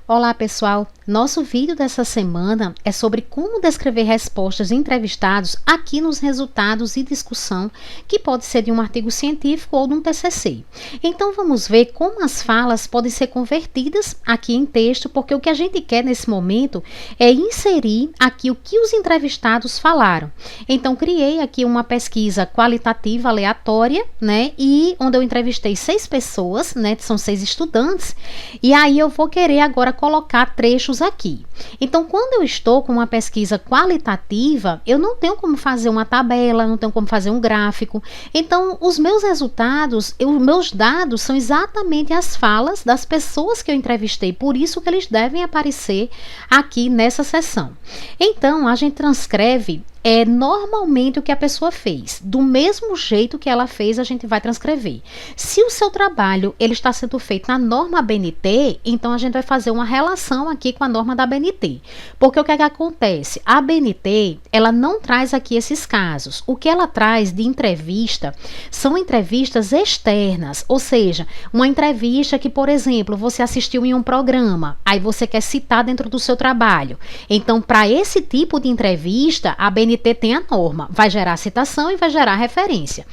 Olá pessoal, nosso vídeo dessa semana é sobre como descrever respostas de entrevistados aqui nos resultados e discussão, que pode ser de um artigo científico ou de um TCC. Então vamos ver como as falas podem ser convertidas aqui em texto, porque o que a gente quer nesse momento é inserir aqui o que os entrevistados falaram. Então criei aqui uma pesquisa qualitativa aleatória, né, e onde eu entrevistei 6 pessoas, né, são 6 estudantes, e aí eu vou querer agora colocar trechos aqui. Então, quando eu estou com uma pesquisa qualitativa, eu não tenho como fazer uma tabela, não tenho como fazer um gráfico. Então, os meus resultados, os meus dados são exatamente as falas das pessoas que eu entrevistei, por isso que eles devem aparecer aqui nessa seção. Então, a gente transcreve normalmente o que a pessoa fez. Do mesmo jeito que ela fez, a gente vai transcrever. Se o seu trabalho ele está sendo feito na norma ABNT, então a gente vai fazer uma relação aqui com a norma da ABNT. Porque o que é que acontece? A ABNT, ela não traz aqui esses casos. O que ela traz de entrevista são entrevistas externas, ou seja, uma entrevista que, por exemplo, você assistiu em um programa, aí você quer citar dentro do seu trabalho. Então, para esse tipo de entrevista, a ABNT tem a norma, vai gerar citação e vai gerar referência.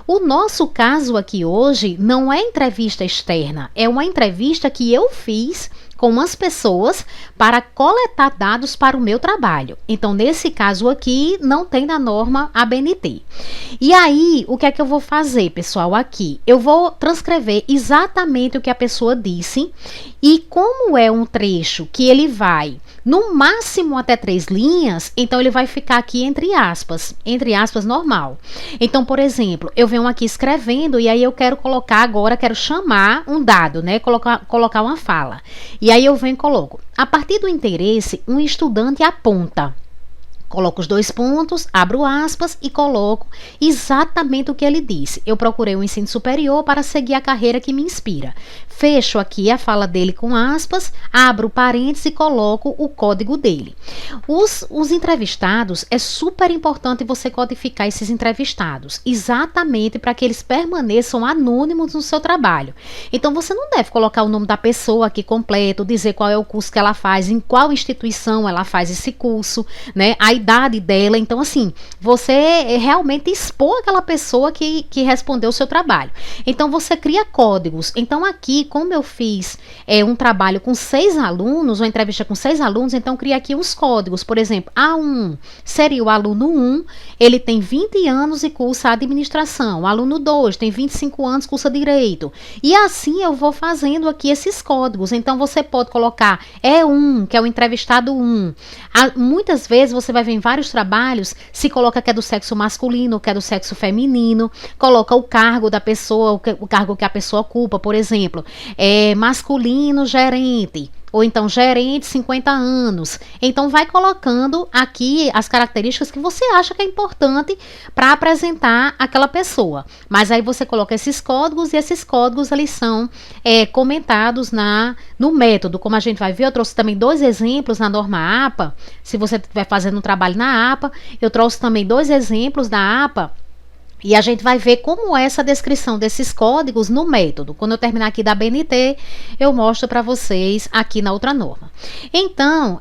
O nosso caso aqui hoje não é entrevista externa, é uma entrevista que eu fiz com umas pessoas para coletar dados para o meu trabalho. Então, nesse caso aqui, não tem na norma ABNT. E aí, o que é que eu vou fazer, pessoal, aqui? Eu vou transcrever exatamente o que a pessoa disse, e como é um trecho que ele vai no máximo até 3 linhas, então ele vai ficar aqui entre aspas normal. Então, por exemplo, eu venho aqui escrevendo e aí eu quero colocar agora, quero chamar um dado, né? Colocar uma fala. E aí eu venho e coloco: a partir do interesse, um estudante aponta. Coloco os 2 pontos, abro aspas e coloco exatamente o que ele disse. Eu procurei o ensino superior para seguir a carreira que me inspira. Fecho aqui a fala dele com aspas, abro parênteses e coloco o código dele. Os entrevistados, é super importante você codificar esses entrevistados, exatamente para que eles permaneçam anônimos no seu trabalho. Então, você não deve colocar o nome da pessoa aqui completo, dizer qual é o curso que ela faz, em qual instituição ela faz esse curso, né? A idade dela. Então, assim, você realmente expor aquela pessoa que respondeu o seu trabalho. Então, você cria códigos. Então, aqui, como eu fiz um trabalho com 6 alunos, uma entrevista com 6 alunos, então eu criei aqui uns códigos. Por exemplo, A1 seria o aluno 1, ele tem 20 anos e cursa administração. O aluno 2 tem 25 anos, cursa direito. E assim eu vou fazendo aqui esses códigos. Então, você pode colocar E1, que é o entrevistado 1. Muitas vezes você vai ver em vários trabalhos, se coloca que é do sexo masculino, que é do sexo feminino, coloca o cargo da pessoa, o cargo que a pessoa ocupa, por exemplo, masculino gerente, ou então gerente 50 anos. Então vai colocando aqui as características que você acha que é importante para apresentar aquela pessoa. Mas aí você coloca esses códigos e esses códigos eles são comentados no método. Como a gente vai ver, eu trouxe também 2 exemplos na norma APA. Se você estiver fazendo um trabalho na APA, eu trouxe também 2 exemplos da APA. E a gente vai ver como é essa descrição desses códigos no método. Quando eu terminar aqui da BNT, eu mostro para vocês aqui na outra norma. Então,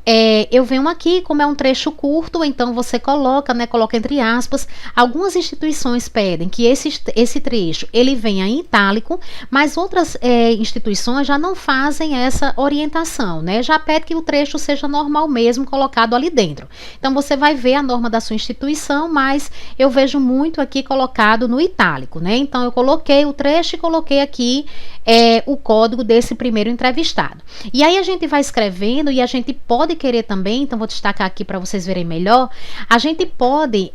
eu venho aqui, como é um trecho curto, então você coloca, né, coloca entre aspas. Algumas instituições pedem que esse trecho, ele venha em itálico, mas outras instituições já não fazem essa orientação, né? Já pede que o trecho seja normal mesmo, colocado ali dentro. Então, você vai ver a norma da sua instituição, mas eu vejo muito aqui colocado no itálico, né? Então, eu coloquei o trecho e coloquei aqui o código desse primeiro entrevistado. E aí, a gente vai escrevendo e a gente pode querer também, então vou destacar aqui para vocês verem melhor, a gente pode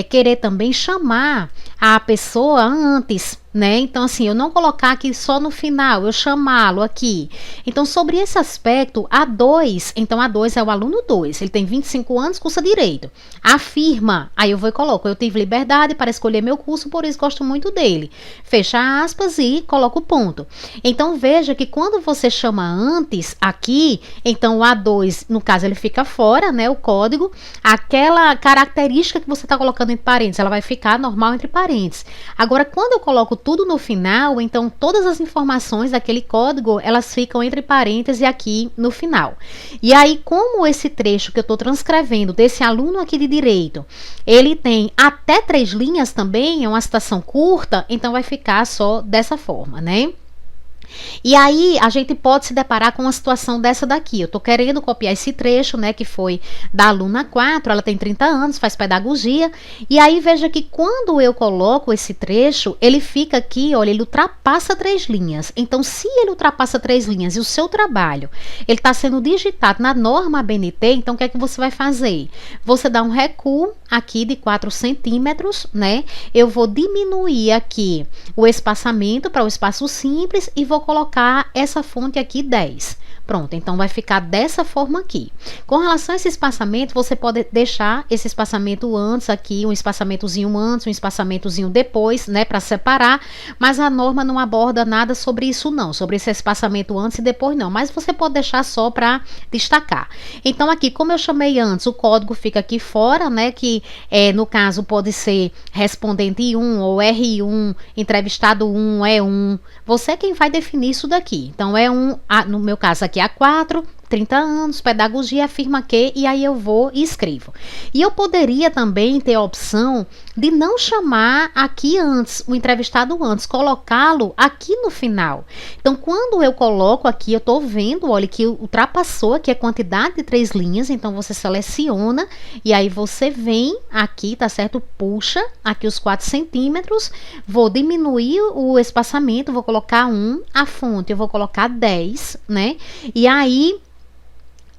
querer também chamar a pessoa antes, né? Então, assim, eu não colocar aqui só no final, eu chamá-lo aqui. Então, sobre esse aspecto, A2, então A2 é o aluno 2, ele tem 25 anos, cursa direito. Afirma, aí eu vou e coloco: eu tive liberdade para escolher meu curso, por isso gosto muito dele. Fecha aspas e coloco o ponto. Então veja que quando você chama antes aqui, então o A2, no caso, ele fica fora, né, o código, aquela característica que você está colocando entre parênteses, ela vai ficar normal entre parênteses. Agora, quando eu coloco tudo no final, então todas as informações daquele código, elas ficam entre parênteses aqui no final. E aí, como esse trecho que eu estou transcrevendo desse aluno aqui de direito, ele tem até 3 linhas também, é uma citação curta, então vai ficar só dessa forma, né? E aí a gente pode se deparar com uma situação dessa daqui. Eu estou querendo copiar esse trecho, né, que foi da aluna 4, ela tem 30 anos, faz pedagogia, e aí veja que quando eu coloco esse trecho, ele fica aqui, olha, ele ultrapassa 3 linhas. Então, se ele ultrapassa 3 linhas e o seu trabalho, ele está sendo digitado na norma ABNT, então o que é que você vai fazer? Você dá um recuo aqui de 4 centímetros, né? Eu vou diminuir aqui o espaçamento para o espaço simples e vou colocar essa fonte aqui 10. Pronto, então vai ficar dessa forma aqui. Com relação a esse espaçamento, você pode deixar esse espaçamento antes aqui, um espaçamentozinho antes, um espaçamentozinho depois, né, para separar, mas a norma não aborda nada sobre isso não, sobre esse espaçamento antes e depois não, mas você pode deixar só para destacar. Então aqui, como eu chamei antes, o código fica aqui fora, né, que no caso pode ser respondente 1 ou R1, entrevistado 1, E1, você é quem vai definir isso daqui. Então no meu caso aqui A4, 30 anos, pedagogia, afirma que, e aí eu vou e escrevo. E eu poderia também ter a opção de não chamar aqui antes, o entrevistado antes, colocá-lo aqui no final. Então, quando eu coloco aqui, eu estou vendo, olha, que ultrapassou aqui a quantidade de 3 linhas, então você seleciona, e aí você vem aqui, tá certo? Puxa aqui os 4 centímetros, vou diminuir o espaçamento, vou colocar 1, a fonte eu vou colocar 10, né? E aí,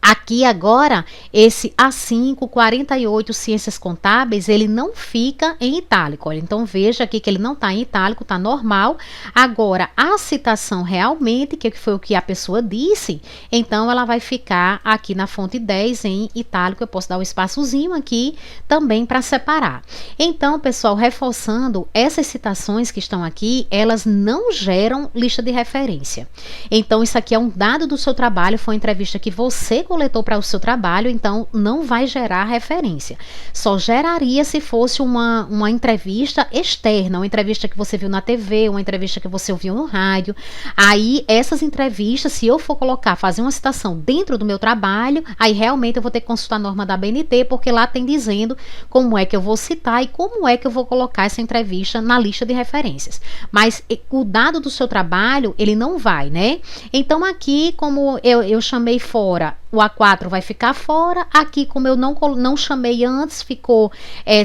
aqui agora, esse A5, 48, Ciências Contábeis, ele não fica em itálico. Olha, então veja aqui que ele não está em itálico, está normal. Agora, a citação realmente, que foi o que a pessoa disse, então ela vai ficar aqui na fonte 10 em itálico. Eu posso dar um espaçozinho aqui também para separar. Então, pessoal, reforçando, essas citações que estão aqui, elas não geram lista de referência. Então, isso aqui é um dado do seu trabalho, foi uma entrevista que você coletou para o seu trabalho, então não vai gerar referência. Só geraria se fosse uma entrevista externa, uma entrevista que você viu na TV, uma entrevista que você ouviu no rádio. Aí, essas entrevistas, se eu for fazer uma citação dentro do meu trabalho, aí realmente eu vou ter que consultar a norma da ABNT, porque lá tem dizendo como é que eu vou citar e como é que eu vou colocar essa entrevista na lista de referências. Mas o dado do seu trabalho, ele não vai, né? Então, aqui, como eu chamei fora, o A4 vai ficar fora, aqui como eu não chamei antes, ficou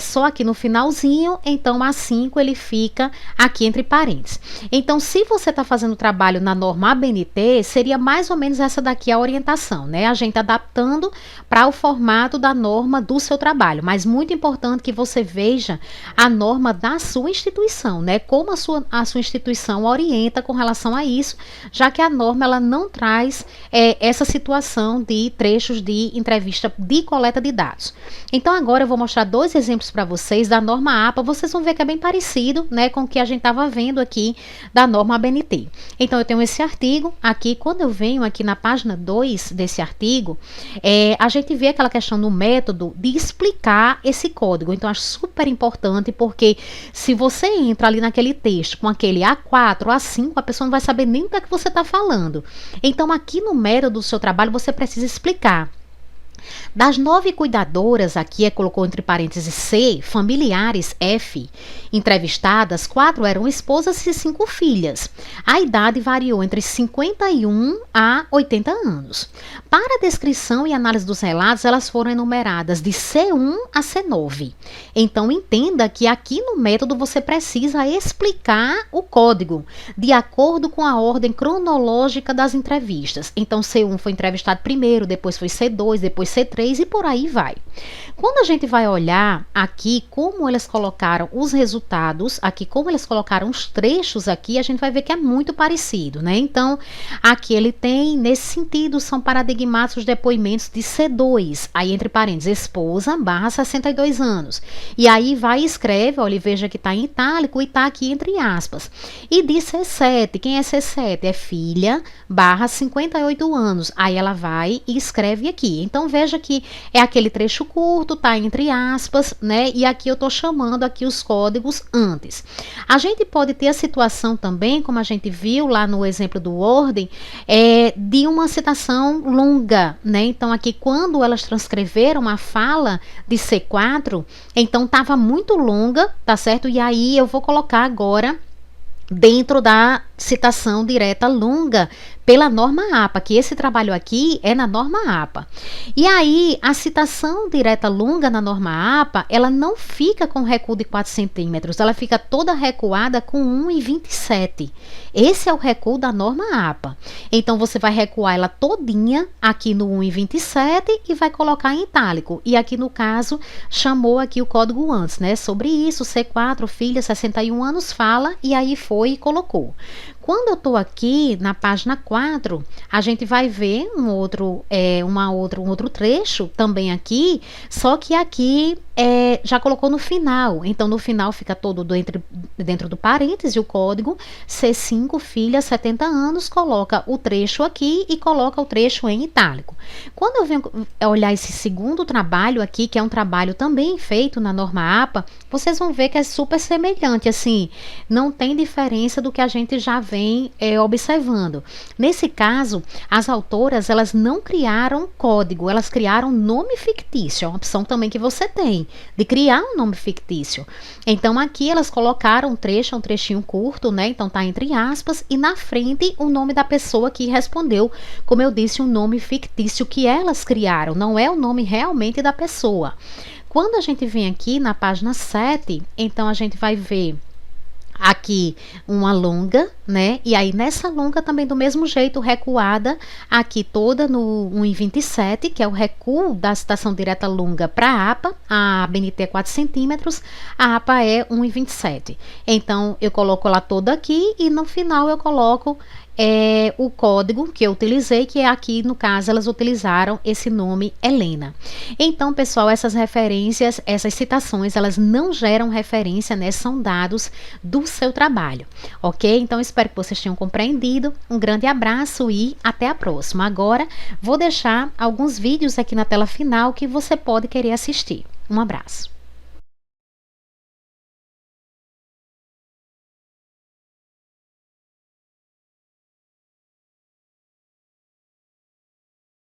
só aqui no finalzinho, então A5 ele fica aqui entre parênteses. Então, se você está fazendo trabalho na norma ABNT, seria mais ou menos essa daqui a orientação, né? A gente adaptando para o formato da norma do seu trabalho, mas muito importante que você veja a norma da sua instituição, né? Como a sua instituição orienta com relação a isso, já que a norma ela não traz essa situação de trechos de entrevista de coleta de dados. Então agora eu vou mostrar 2 exemplos para vocês da norma APA, vocês vão ver que é bem parecido, né, com o que a gente estava vendo aqui da norma ABNT. Então eu tenho esse artigo aqui, quando eu venho aqui na página 2 desse artigo, a gente vê aquela questão do método de explicar esse código. Então acho super importante, porque se você entra ali naquele texto com aquele A4, A5, a pessoa não vai saber nem o que é que você está falando. Então aqui no método do seu trabalho você precisa explicar. Das 9 cuidadoras, aqui colocou entre parênteses C, familiares F, entrevistadas, 4 eram esposas e 5 filhas. A idade variou entre 51 a 80 anos. Para a descrição e análise dos relatos, elas foram enumeradas de C1 a C9. Então, entenda que aqui no método você precisa explicar o código, de acordo com a ordem cronológica das entrevistas. Então, C1 foi entrevistado primeiro, depois foi C2, depois C3 e por aí vai. Quando a gente vai olhar aqui como eles colocaram os resultados, aqui como eles colocaram os trechos aqui, a gente vai ver que é muito parecido, né? Então, aqui ele tem, nesse sentido, são paradigmáticos depoimentos de C2, aí entre parênteses, esposa barra 62 anos. E aí vai e escreve, olha, veja que está em itálico e está aqui entre aspas. E de C7, quem é C7? É filha barra 58 anos. Aí ela vai e escreve aqui. Então, veja que é aquele trecho curto, tá entre aspas, né? E aqui eu tô chamando aqui os códigos antes. A gente pode ter a situação também, como a gente viu lá no exemplo do Word, de uma citação longa, né? Então aqui quando elas transcreveram a fala de C4, então estava muito longa, tá certo? E aí eu vou colocar agora dentro da citação direta longa pela norma APA, que esse trabalho aqui é na norma APA. E aí, a citação direta longa na norma APA, ela não fica com recuo de 4 centímetros, ela fica toda recuada com 1,27. Esse é o recuo da norma APA. Então, você vai recuar ela todinha aqui no 1,27 e vai colocar em itálico. E aqui, no caso, chamou aqui o código antes, né? Sobre isso, C4, filha, 61 anos, fala, e aí foi e colocou. Quando eu estou aqui na página 4, a gente vai ver um outro trecho também aqui, só que aqui já colocou no final. Então, no final fica todo dentro do parêntese o código C5, filha, 70 anos, coloca o trecho aqui e coloca o trecho em itálico. Quando eu venho olhar esse segundo trabalho aqui, que é um trabalho também feito na norma APA, vocês vão ver que é super semelhante, assim, não tem diferença do que a gente já vem observando. Nesse caso, as autoras, elas não criaram código, elas criaram nome fictício, é uma opção também que você tem, de criar um nome fictício. Então, aqui elas colocaram um trecho, é um trechinho curto, né? Então, tá entre aspas, e na frente o nome da pessoa que respondeu, como eu disse, um nome fictício que elas criaram, não é o nome realmente da pessoa. Quando a gente vem aqui na página 7, então a gente vai ver aqui uma longa, né? E aí nessa longa também do mesmo jeito recuada aqui toda no 1,27, que é o recuo da citação direta longa para a APA. A ABNT é 4 centímetros, a APA é 1,27. Então eu coloco lá toda aqui e no final eu coloco o código que eu utilizei, que é aqui, no caso, elas utilizaram esse nome Helena. Então, pessoal, essas referências, essas citações, elas não geram referência, né? São dados do seu trabalho, ok? Então, espero que vocês tenham compreendido. Um grande abraço e até a próxima. Agora, vou deixar alguns vídeos aqui na tela final que você pode querer assistir. Um abraço.